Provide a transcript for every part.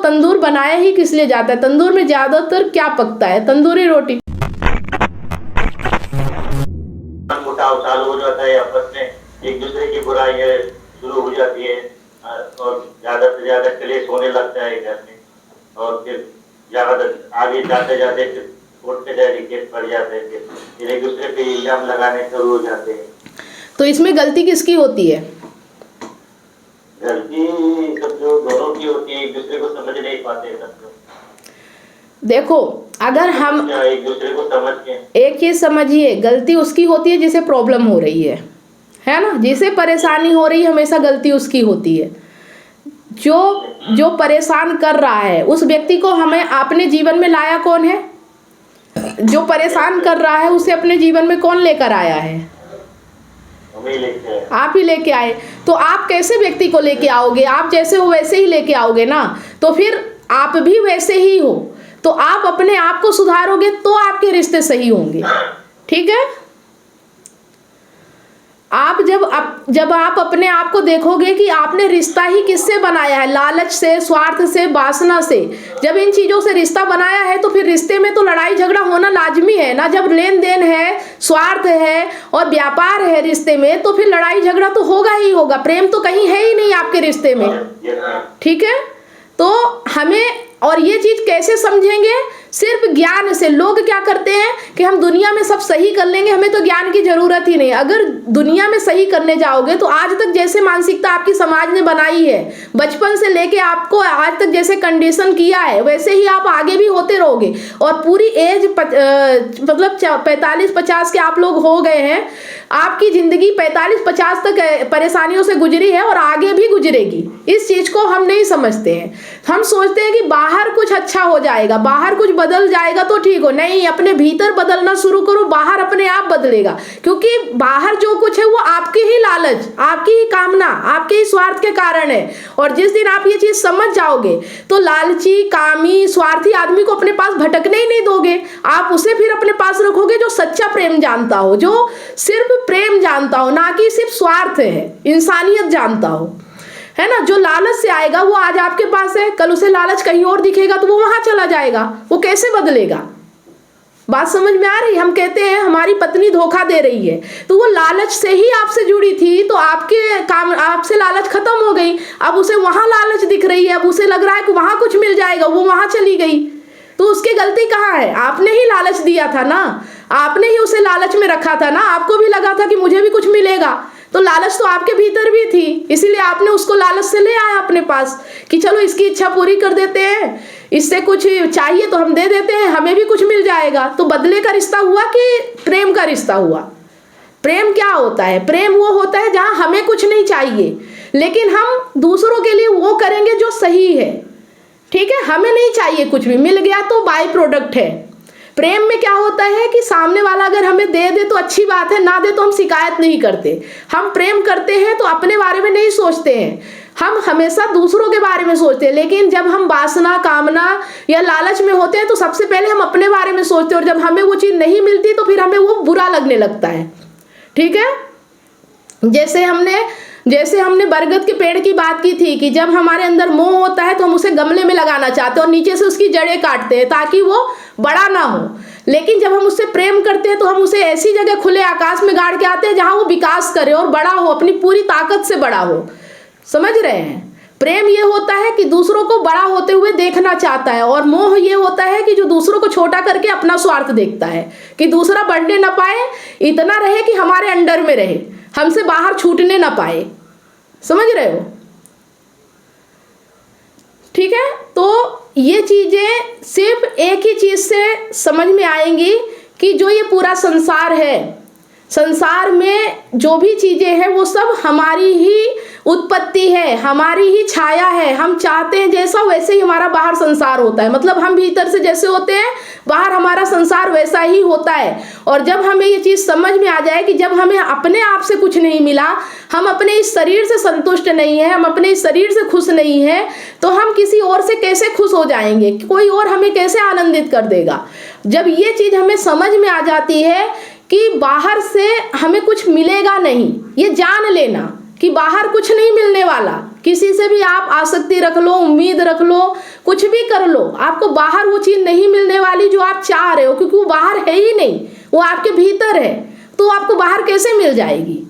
तंदूर बनाया ही किस लिए जाता है? तंदूर में ज्यादातर क्या पकता है? तंदूरी रोटी। मुटाव चालू हो जाता है, आपस में एक दूसरे की बुराइयां शुरू हो जाती है और ज्यादा से ज्यादा क्लेश होने लगता है घर में, और फिर ज्यादा आगे जाते जाते फिर कोर्ट कचहरी केस पड़ जाते हैं, फिर एक दूसरे पे इल्जाम लगाने शुरू हो जाते हैं। तो इसमें गलती किसकी होती है? गलती सब जो दोनों की होती है, एक दूसरे को समझ नहीं पाते सब लोग। देखो, अगर हम एक दूसरे को समझ के, एक चीज समझिए, गलती उसकी होती है जिसे प्रॉब्लम हो रही है ना, जिसे परेशानी हो रही है, हमेशा गलती उसकी होती है। जो परेशान कर रहा है उस व्यक्ति को हमें अपने जीवन में लाया कौन है? जो परेशान कर रहा है उसे अपने जीवन में कौन लेकर आया है? आप ही लेके आए। तो आप कैसे व्यक्ति को लेके आओगे? आप जैसे हो वैसे ही लेके आओगे ना, तो फिर आप भी वैसे ही हो। तो आप अपने आप को सुधारोगे तो आपके रिश्ते सही होंगे, ठीक है? आप जब आप अपने आप को देखोगे कि आपने रिश्ता ही किससे बनाया है, लालच से, स्वार्थ से, वासना से, जब इन चीजों से रिश्ता बनाया है तो फिर रिश्ते में तो लड़ाई झगड़ा होना लाजमी है ना। जब लेन देन है, स्वार्थ है और व्यापार है रिश्ते में, तो फिर लड़ाई झगड़ा तो होगा ही होगा। प्रेम तो कहीं है ही नहीं आपके रिश्ते में, ठीक है? तो हमें, और ये चीज कैसे समझेंगे? सिर्फ ज्ञान से। लोग क्या करते हैं कि हम दुनिया में सब सही कर लेंगे, हमें तो ज्ञान की जरूरत ही नहीं। अगर दुनिया में सही करने जाओगे तो आज तक जैसे मानसिकता आपकी समाज ने बनाई है, बचपन से लेके आपको आज तक जैसे कंडीशन किया है, वैसे ही आप आगे भी होते रहोगे। और पूरी एज मतलब 45-50 के आप लोग हो गए हैं, आपकी जिंदगी 45-50 तक परेशानियों से गुजरी है और आगे भी गुजरेगी। इस चीज को हम नहीं समझते हैं। हम सोचते हैं कि बाहर कुछ अच्छा हो जाएगा, बाहर कुछ बदल जाएगा तो ठीक हो। नहीं, अपने भीतर बदलना शुरू करो, बाहर अपने आप बदलेगा। क्योंकि बाहर जो कुछ है वो आपकी ही लालच, आपकी ही कामना, आपके ही स्वार्थ के कारण है। और जिस दिन आप ये चीज समझ जाओगे तो लालची, कामी, स्वार्थी आदमी को अपने पास भटकने ही नहीं दोगे। आप उसे फिर अपने पास रखोगे जो सच्चा प्रेम जानता हो, जो सिर्फ प्रेम जानता हो, ना कि सिर्फ स्वार्थ है, इंसानियत जानता हो, है ना। जो लालच से आएगा वो आज आपके पास है, कल उसे लालच कहीं और दिखेगा तो वो वहां चला जाएगा। वो कैसे बदलेगा? बात समझ में आ रही? हम कहते हैं हमारी पत्नी धोखा दे रही है, तो वो लालच से ही आपसे जुड़ी थी, तो आपके काम, आपसे लालच खत्म हो गई। अब उसे वहां लालच दिख रही है, अब उसे लग रहा है कि वहां कुछ मिल जाएगा, वो वहां चली गई। तो उसकी गलती कहाँ है? आपने ही लालच दिया था ना, आपने ही उसे लालच में रखा था ना। आपको भी लगा था कि मुझे भी कुछ मिलेगा, तो लालच तो आपके भीतर भी थी, इसीलिए आपने उसको लालच से ले आया अपने पास कि चलो इसकी इच्छा पूरी कर देते हैं, इससे कुछ चाहिए तो हम दे देते हैं, हमें भी कुछ मिल जाएगा। तो बदले का रिश्ता हुआ कि प्रेम का रिश्ता हुआ? प्रेम क्या होता है? प्रेम वो होता है जहां हमें कुछ नहीं चाहिए, लेकिन हम दूसरों के लिए वो करेंगे जो सही है, ठीक है? हमें नहीं चाहिए कुछ भी, मिल गया तो बाय प्रोडक्ट है। प्रेम में क्या होता है कि सामने वाला अगर हमें दे दे तो अच्छी बात है, ना दे तो हम शिकायत नहीं करते। हम प्रेम करते हैं तो अपने बारे में नहीं सोचते हैं, हम हमेशा दूसरों के बारे में सोचते हैं। लेकिन जब हम वासना, कामना या लालच में होते हैं तो सबसे पहले हम अपने बारे में सोचते हैं, और जब हमें वो चीज नहीं मिलती तो फिर हमें वो बुरा लगने लगता है, ठीक है? जैसे हमने बरगद के पेड़ की बात की थी कि जब हमारे अंदर मोह होता है तो हम उसे गमले में लगाना चाहते हैं और नीचे से उसकी जड़ें काटते हैं ताकि वो बड़ा ना हो। लेकिन जब हम उससे प्रेम करते हैं तो हम उसे ऐसी जगह खुले आकाश में गाड़ के आते हैं जहां वो विकास करे और बड़ा हो, अपनी पूरी ताकत से बड़ा हो। समझ रहे हैं? प्रेम ये होता है कि दूसरों को बड़ा होते हुए देखना चाहता है, और मोह ये होता है कि जो दूसरों को छोटा करके अपना स्वार्थ देखता है कि दूसरा बढ़ने ना पाए, इतना रहे कि हमारे अंडर में रहे, हमसे बाहर छूटने ना पाए। समझ रहे हो? ठीक है? तो ये चीजें सिर्फ एक ही चीज से समझ में आएंगी कि जो ये पूरा संसार है, संसार में जो भी चीजें हैं वो सब हमारी ही उत्पत्ति है, हमारी ही छाया है। हम चाहते हैं जैसा वैसे ही हमारा बाहर संसार होता है। मतलब हम भीतर से जैसे होते हैं बाहर हमारा संसार वैसा ही होता है। और जब हमें ये चीज समझ में आ जाए कि जब हमें अपने आप से कुछ नहीं मिला, हम अपने इस शरीर से संतुष्ट नहीं है, हम अपने इस शरीर से खुश नहीं है, तो हम किसी और से कैसे खुश हो जाएंगे? कोई और हमें कैसे आनंदित कर देगा? जब ये चीज हमें समझ में आ जाती है कि बाहर से हमें कुछ मिलेगा नहीं, ये जान लेना कि बाहर कुछ नहीं मिलने वाला, किसी से भी आप आसक्ति रख लो, उम्मीद रख लो, कुछ भी कर लो, आपको बाहर वो चीज़ नहीं मिलने वाली जो आप चाह रहे हो, क्योंकि वो बाहर है ही नहीं, वो आपके भीतर है। तो आपको बाहर कैसे मिल जाएगी?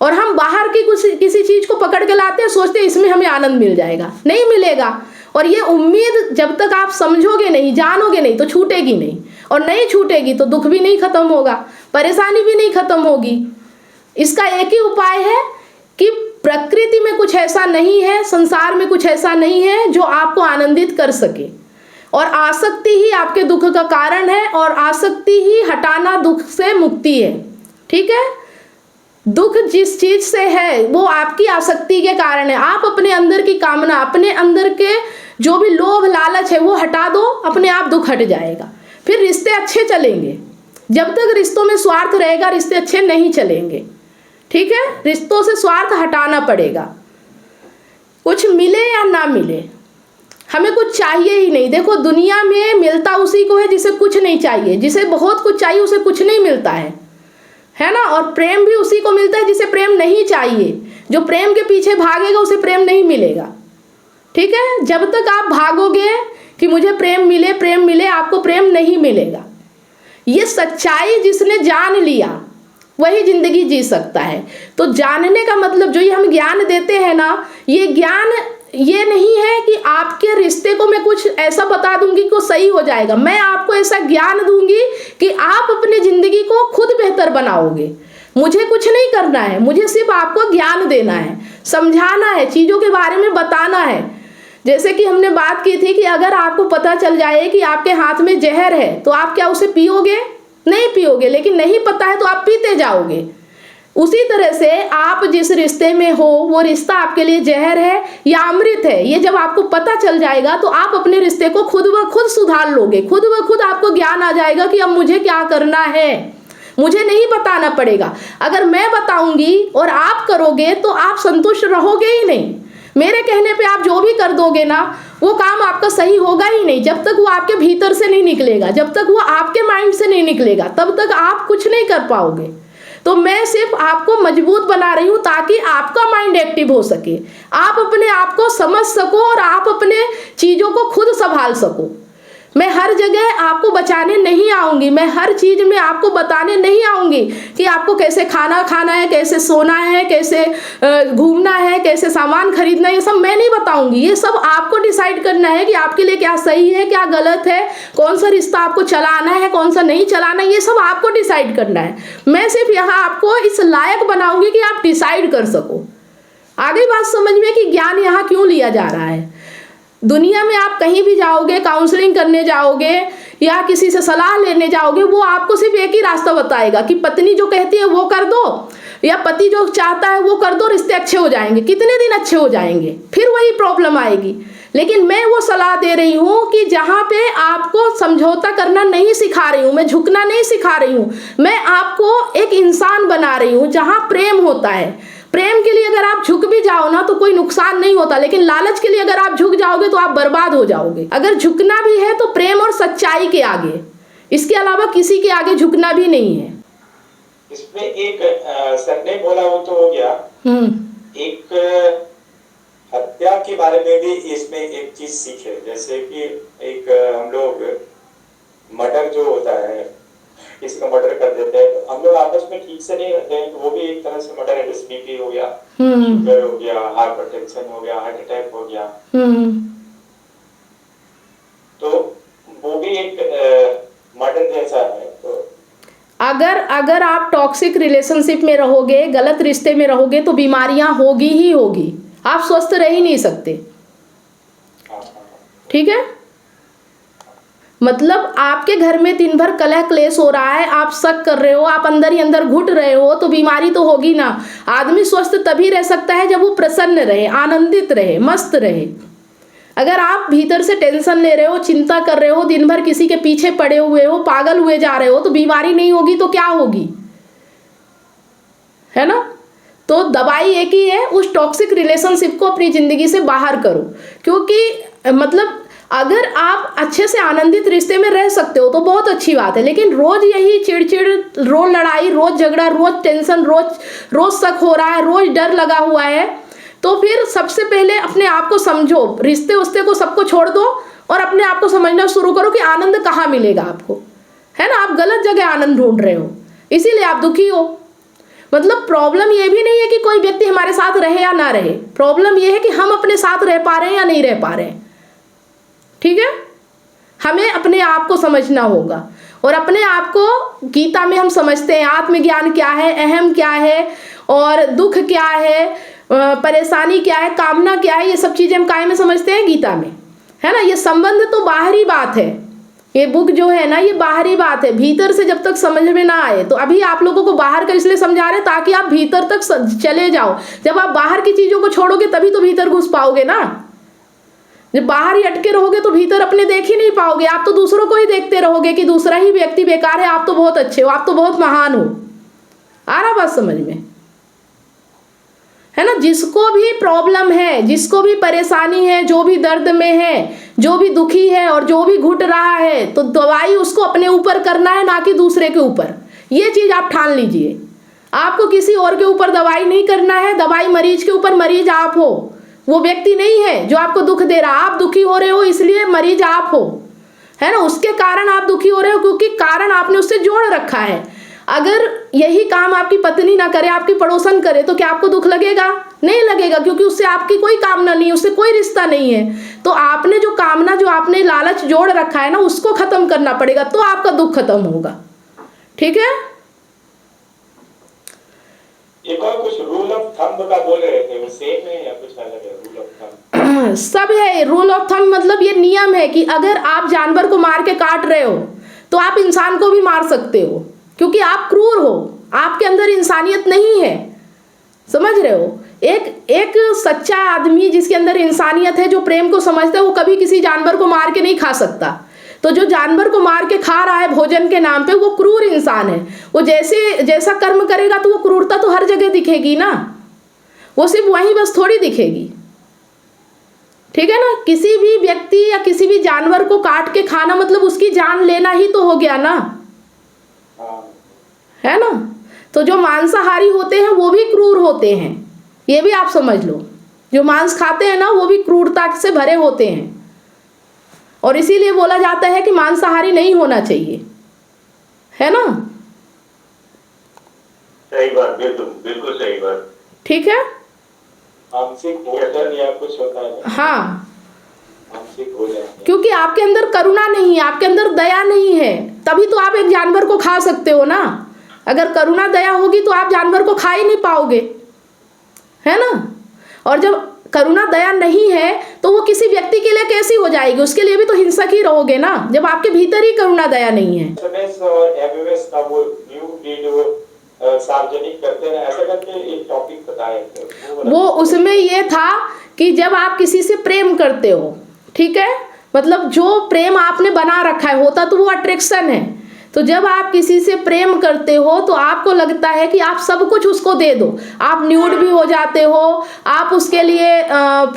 और हम बाहर की किसी चीज़ को पकड़ के लाते हैं, सोचते हैं इसमें हमें आनंद मिल जाएगा, नहीं मिलेगा। और ये उम्मीद जब तक आप समझोगे नहीं, जानोगे नहीं, तो छूटेगी नहीं, और नहीं छूटेगी तो दुख भी नहीं खत्म होगा, परेशानी भी नहीं खत्म होगी। इसका एक ही उपाय है कि प्रकृति में कुछ ऐसा नहीं है, संसार में कुछ ऐसा नहीं है जो आपको आनंदित कर सके, और आसक्ति ही आपके दुख का कारण है, और आसक्ति ही हटाना दुख से मुक्ति है। ठीक है, दुख जिस चीज से है वो आपकी आसक्ति के कारण है। आप अपने अंदर की कामना, अपने अंदर के जो भी लोभ लालच है वो हटा दो, अपने आप दुख हट जाएगा। फिर रिश्ते अच्छे चलेंगे। जब तक रिश्तों में स्वार्थ रहेगा, रिश्ते अच्छे नहीं चलेंगे। ठीक है, रिश्तों से स्वार्थ हटाना पड़ेगा। कुछ मिले या ना मिले, हमें कुछ चाहिए ही नहीं। देखो, दुनिया में मिलता उसी को है जिसे कुछ नहीं चाहिए, जिसे बहुत कुछ चाहिए उसे कुछ नहीं मिलता है ना। और प्रेम भी उसी को मिलता है जिसे प्रेम नहीं चाहिए। जो प्रेम के पीछे भागेगा उसे प्रेम नहीं मिलेगा। ठीक है, जब तक आप भागोगे कि मुझे प्रेम मिले, आपको प्रेम नहीं मिलेगा। ये सच्चाई जिसने जान लिया वही जिंदगी जी सकता है। तो जानने का मतलब, जो ये हम ज्ञान देते हैं ना, ये ज्ञान ये नहीं है कि आपके रिश्ते को मैं कुछ ऐसा बता दूंगी कि वो सही हो जाएगा। मैं आपको ऐसा ज्ञान दूंगी कि आप अपनी जिंदगी को खुद बेहतर बनाओगे। मुझे कुछ नहीं करना है, मुझे सिर्फ आपको ज्ञान देना है, समझाना है, चीज़ों के बारे में बताना है। जैसे कि हमने बात की थी कि अगर आपको पता चल जाए कि आपके हाथ में जहर है तो आप क्या उसे पियोगे? नहीं पियोगे। लेकिन नहीं पता है तो आप पीते जाओगे। उसी तरह से आप जिस रिश्ते में हो वो रिश्ता आपके लिए जहर है या अमृत है, ये जब आपको पता चल जाएगा तो आप अपने रिश्ते को खुद ब खुद सुधार लोगे। खुद ब खुद आपको ज्ञान आ जाएगा कि अब मुझे क्या करना है, मुझे नहीं बताना पड़ेगा। अगर मैं बताऊंगी और आप करोगे तो आप संतुष्ट रहोगे ही नहीं। मेरे कहने पे आप जो भी कर दोगे ना, वो काम आपका सही होगा ही नहीं। जब तक वो आपके भीतर से नहीं निकलेगा, जब तक वो आपके माइंड से नहीं निकलेगा, तब तक आप कुछ नहीं कर पाओगे। तो मैं सिर्फ आपको मजबूत बना रही हूँ ताकि आपका माइंड एक्टिव हो सके, आप अपने आप को समझ सको और आप अपने चीज़ों को खुद संभाल सको। मैं हर जगह आपको बचाने नहीं आऊँगी, मैं हर चीज़ में आपको बताने नहीं आऊँगी कि आपको कैसे खाना खाना है, कैसे सोना है, कैसे घूमना है, कैसे सामान खरीदना है, ये सब मैं नहीं बताऊँगी। ये सब आपको डिसाइड करना है कि आपके लिए क्या सही है, क्या गलत है, कौन सा रिश्ता आपको चलाना है, कौन सा नहीं चलाना है, ये सब आपको डिसाइड करना है। मैं सिर्फ यहाँ आपको इस लायक बनाऊँगी कि आप डिसाइड कर सको। आ गई बात समझ में कि ज्ञान यहाँ क्यों लिया जा रहा है। दुनिया में आप कहीं भी जाओगे, काउंसलिंग करने जाओगे या किसी से सलाह लेने जाओगे, वो आपको सिर्फ एक ही रास्ता बताएगा कि पत्नी जो कहती है वो कर दो, या पति जो चाहता है वो कर दो, रिश्ते अच्छे हो जाएंगे। कितने दिन अच्छे हो जाएंगे, फिर वही प्रॉब्लम आएगी। लेकिन मैं वो सलाह दे रही हूँ कि जहाँ पे आपको समझौता करना नहीं सिखा रही हूँ, मैं झुकना नहीं सिखा रही हूँ, मैं आपको एक इंसान बना रही हूँ जहाँ प्रेम होता है। प्रेम के लिए अगर आप झुक भी जाओ ना तो कोई नुकसान नहीं होता, लेकिन लालच के लिए अगर आप झुक जाओगे तो आप बर्बाद हो जाओगे। अगर झुकना भी है तो प्रेम और सच्चाई के आगे, इसके अलावा किसी के आगे झुकना भी नहीं है। इसमें एक सर ने बोला वो तो हो गया, एक हत्या के बारे में भी इसमें एक चीज सीखे। जैसे कि एक हम लोग मर्डर जो होता है, किसी का मर्डर कर देते हैं, तो हम लोग आपस में ठीक से नहीं रहते हैं, तो वो भी एक तरह से मर्डर है। बीपी हो गया, शुगर हो गया, हाइपरटेंशन हो गया, हार्ट अटैक हो गया, तो वो भी एक मर्डर जैसा है। तो अगर आप टॉक्सिक रिलेशनशिप में रहोगे, गलत रिश्ते में रहोगे तो बीमारियां होगी ही होगी, आप स्वस्थ रह ही नहीं सकते। ठीक है, मतलब आपके घर में दिन भर कलह क्लेश हो रहा है, आप शक कर रहे हो, आप अंदर ही अंदर घुट रहे हो, तो बीमारी तो होगी ना। आदमी स्वस्थ तभी रह सकता है जब वो प्रसन्न रहे, आनंदित रहे, मस्त रहे। अगर आप भीतर से टेंशन ले रहे हो, चिंता कर रहे हो, दिन भर किसी के पीछे पड़े हुए हो, पागल हुए जा रहे हो, तो बीमारी नहीं होगी तो क्या होगी, है ना। तो दवाई एक ही है, उस टॉक्सिक रिलेशनशिप को अपनी ज़िंदगी से बाहर करो। क्योंकि मतलब अगर आप अच्छे से आनंदित रिश्ते में रह सकते हो तो बहुत अच्छी बात है, लेकिन रोज़ यही चिड़चिड़, रोज़ लड़ाई, रोज़ झगड़ा, रोज़ टेंशन, रोज़ शक हो रहा है, रोज़ डर लगा हुआ है, तो फिर सबसे पहले अपने आप को समझो, रिश्ते उस्ते को सबको छोड़ दो और अपने आप को समझना शुरू करो कि आनंद कहाँ मिलेगा आपको, है ना। आप गलत जगह आनंद ढूंढ रहे हो, इसीलिए आप दुखी हो। मतलब प्रॉब्लम ये भी नहीं है कि कोई व्यक्ति हमारे साथ रहे या ना रहे, प्रॉब्लम ये है कि हम अपने साथ रह पा रहे हैं या नहीं रह पा रहे हैं। ठीक है, हमें अपने आप को समझना होगा और अपने आप को गीता में हम समझते हैं आत्मज्ञान क्या है, अहम क्या है और दुख क्या है, परेशानी क्या है, कामना क्या है, ये सब चीजें हम काय में समझते हैं, गीता में, है ना। ये संबंध तो बाहरी बात है, ये बुक जो है ना ये बाहरी बात है, भीतर से जब तक समझ में ना आए। तो अभी आप लोगों को बाहर का इसलिए समझा रहे ताकि आप भीतर तक चले जाओ। जब आप बाहर की चीजों को छोड़ोगे तभी तो भीतर घुस पाओगे ना। जब बाहर ही अटके रहोगे तो भीतर अपने देख ही नहीं पाओगे, आप तो दूसरों को ही देखते रहोगे कि दूसरा ही व्यक्ति बेकार है, आप तो बहुत अच्छे हो, आप तो बहुत महान हो। आ रहा बात समझ में, है ना। जिसको भी प्रॉब्लम है, जिसको भी परेशानी है, जो भी दर्द में है, जो भी दुखी है और जो भी घुट रहा है, तो दवाई उसको अपने ऊपर करना है, ना कि दूसरे के ऊपर। ये चीज आप ठान लीजिए, आपको किसी और के ऊपर दवाई नहीं करना है। दवाई मरीज के ऊपर, मरीज आप हो, वो व्यक्ति नहीं है जो आपको दुख दे रहा। आप दुखी हो रहे हो इसलिए मरीज आप हो, है ना। उसके कारण आप दुखी हो रहे हो क्योंकि कारण आपने उससे जोड़ रखा है। अगर यही काम आपकी पत्नी ना करे, आपकी पड़ोसन करे, तो क्या आपको दुख लगेगा? नहीं लगेगा, क्योंकि उससे आपकी कोई कामना नहीं, उससे कोई रिश्ता नहीं है। तो आपने जो कामना, जो आपने लालच जोड़ रखा है ना, उसको खत्म करना पड़ेगा, तो आपका दुख खत्म होगा। ठीक है। एक और कुछ रूल ऑफ थंब का बोल रहे थे, वो सेम है या कुछ अलग है? रूल ऑफ थंब सब है। रूल ऑफ थंब मतलब ये नियम है कि अगर आप जानवर को मार के काट रहे हो तो आप इंसान को भी मार सकते हो, क्योंकि आप क्रूर हो, आपके अंदर इंसानियत नहीं है। समझ रहे हो। एक सच्चा आदमी जिसके अंदर इंसानियत है, जो प्रेम को समझता है, वो कभी किसी जानवर को मार के नहीं खा सकता। तो जो जानवर को मार के खा रहा है भोजन के नाम पे, वो क्रूर इंसान है। वो जैसा कर्म करेगा तो वो क्रूरता तो हर जगह दिखेगी ना, वो सिर्फ वहीं बस थोड़ी दिखेगी। ठीक है ना। किसी भी व्यक्ति या किसी भी जानवर को काट के खाना मतलब उसकी जान लेना ही तो हो गया ना, है ना। तो जो मांसाहारी होते हैं वो भी क्रूर होते हैं, ये भी आप समझ लो। जो मांस खाते हैं ना वो भी क्रूरता से भरे होते हैं, और इसीलिए बोला जाता है कि मांसाहारी नहीं होना चाहिए, है ना। सही बात, बिल्कुल सही बात। ठीक है। आंशिक भोजन या कुछ होता है? हाँ, आंशिक भोजन, क्योंकि आपके अंदर करुणा नहीं है, आपके अंदर दया नहीं है, तभी तो आप एक जानवर को खा सकते हो ना। अगर करुणा दया होगी तो आप जानवर को खा ही नहीं पाओगे, है ना। और जब करुणा दया नहीं है तो वो किसी व्यक्ति के लिए कैसी हो जाएगी, उसके लिए भी तो हिंसक ही रहोगे ना, जब आपके भीतर ही करुणा दया नहीं है। SMS और MMS का वो न्यू ब्रीड वो सार्वजनिक करते हैं, ऐसा करके एक टॉपिक बताए थे। वो उसमें ये था कि जब आप किसी से प्रेम करते हो, ठीक है, मतलब जो प्रेम आपने बना रखा है, होता तो वो अट्रैक्शन है। तो जब आप किसी से प्रेम करते हो तो आपको लगता है कि आप सब कुछ उसको दे दो, आप न्यूड भी हो जाते हो, आप उसके लिए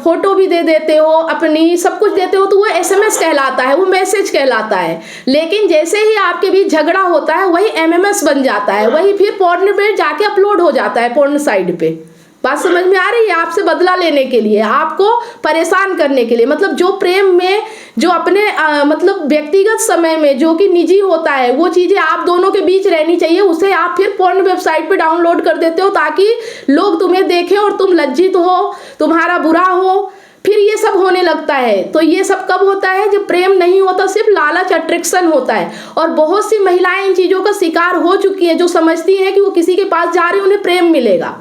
फोटो भी दे देते हो, अपनी सब कुछ देते हो, तो वो SMS कहलाता है, वो मैसेज कहलाता है। लेकिन जैसे ही आपके बीच झगड़ा होता है वही MMS बन जाता है, वही फिर पोर्न पे जाके अपलोड हो जाता है, पोर्न साइट पे। बात समझ में आ रही है। आपसे बदला लेने के लिए, आपको परेशान करने के लिए, मतलब जो प्रेम में, जो अपने मतलब व्यक्तिगत समय में जो कि निजी होता है, वो चीजें आप दोनों के बीच रहनी चाहिए, उसे आप फिर पोर्न वेबसाइट पे डाउनलोड कर देते हो ताकि लोग तुम्हें देखें और तुम लज्जित हो, तुम्हारा बुरा हो, फिर ये सब होने लगता है। तो ये सब कब होता है? जब प्रेम नहीं होता, सिर्फ लालच, अट्रैक्शन होता है। और बहुत सी महिलाएं इन चीजों का शिकार हो चुकी है, जो समझती हैं कि वो किसी के पास जा रही है उन्हें प्रेम मिलेगा,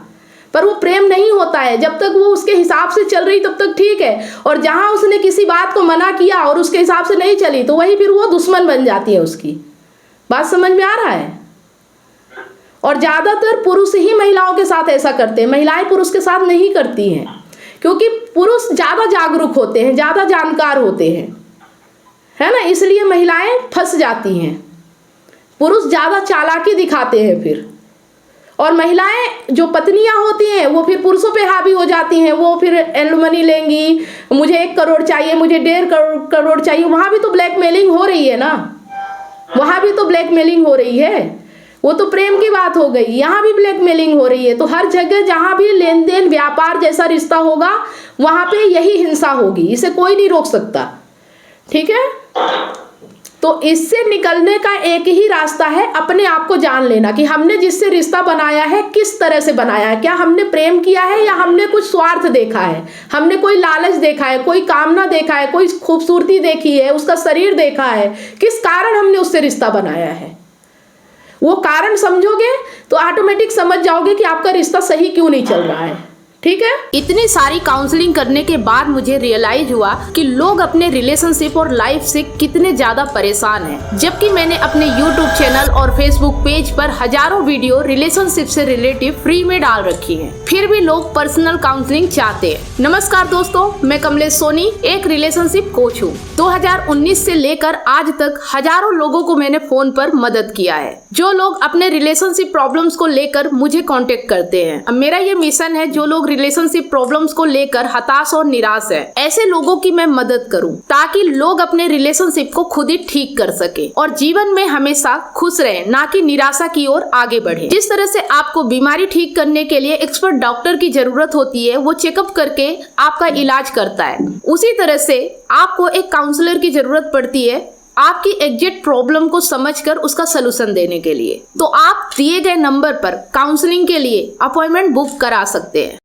पर वो प्रेम नहीं होता है। जब तक वो उसके हिसाब से चल रही तब तक ठीक है, और जहां उसने किसी बात को मना किया और उसके हिसाब से नहीं चली तो वही फिर वो दुश्मन बन जाती है उसकी। बात समझ में आ रहा है। और ज्यादातर पुरुष ही महिलाओं के साथ ऐसा करते हैं, महिलाएं पुरुष के साथ नहीं करती हैं, क्योंकि पुरुष ज्यादा जागरूक होते हैं, ज्यादा जानकार होते हैं, है ना। इसलिए महिलाएं फंस जाती हैं, पुरुष ज्यादा चालाकी दिखाते हैं फिर। और महिलाएं जो पत्नियां होती हैं वो फिर पुरुषों पे हावी हो जाती हैं, वो फिर एलुमनी लेंगी, मुझे 1 करोड़ चाहिए, मुझे 1.5 करोड़ चाहिए। वहां भी तो ब्लैकमेलिंग हो रही है ना, वहां भी तो ब्लैकमेलिंग हो रही है। वो तो प्रेम की बात हो गई, यहाँ भी ब्लैकमेलिंग हो रही है। तो हर जगह जहाँ भी लेन देन व्यापार जैसा रिश्ता होगा वहाँ पे यही हिंसा होगी, इसे कोई नहीं रोक सकता, ठीक है। तो इससे निकलने का एक ही रास्ता है, अपने आप को जान लेना कि हमने जिससे रिश्ता बनाया है किस तरह से बनाया है, क्या हमने प्रेम किया है या हमने कुछ स्वार्थ देखा है, हमने कोई लालच देखा है, कोई कामना देखा है, कोई खूबसूरती देखी है, उसका शरीर देखा है, किस कारण हमने उससे रिश्ता बनाया है। वो कारण समझोगे तो ऑटोमेटिक समझ जाओगे कि आपका रिश्ता सही क्यों नहीं चल रहा है, ठीक है। इतनी सारी काउंसलिंग करने के बाद मुझे रियलाइज हुआ कि लोग अपने रिलेशनशिप और लाइफ से कितने ज्यादा परेशान हैं। जबकि मैंने अपने YouTube चैनल और Facebook पेज पर हजारों वीडियो रिलेशनशिप से रिलेटिव फ्री में डाल रखी हैं, फिर भी लोग पर्सनल काउंसलिंग चाहते हैं। नमस्कार दोस्तों, मैं कमलेश सोनी एक रिलेशनशिप कोच हूँ। 2019 से लेकर आज तक हजारों लोगों को मैंने फोन पर मदद किया है, जो लोग अपने रिलेशनशिप प्रॉब्लम्स को लेकर मुझे कांटेक्ट करते हैं। अब मेरा ये मिशन है, जो लोग रिलेशनशिप प्रॉब्लम्स को लेकर हताश और निराश है, ऐसे लोगों की मैं मदद करूं, ताकि लोग अपने रिलेशनशिप को खुद ही ठीक कर सके और जीवन में हमेशा खुश रहे, ना कि निराशा की ओर आगे बढ़े। जिस तरह से आपको बीमारी ठीक करने के लिए एक्सपर्ट डॉक्टर की जरूरत होती है, वो चेकअप करके आपका इलाज करता है, उसी तरह से आपको एक काउंसलर की जरूरत पड़ती है आपकी एग्जैक्ट प्रॉब्लम को समझकर उसका सलूशन देने के लिए। तो आप दिए गए नंबर पर काउंसलिंग के लिए अपॉइंटमेंट बुक करा सकते हैं।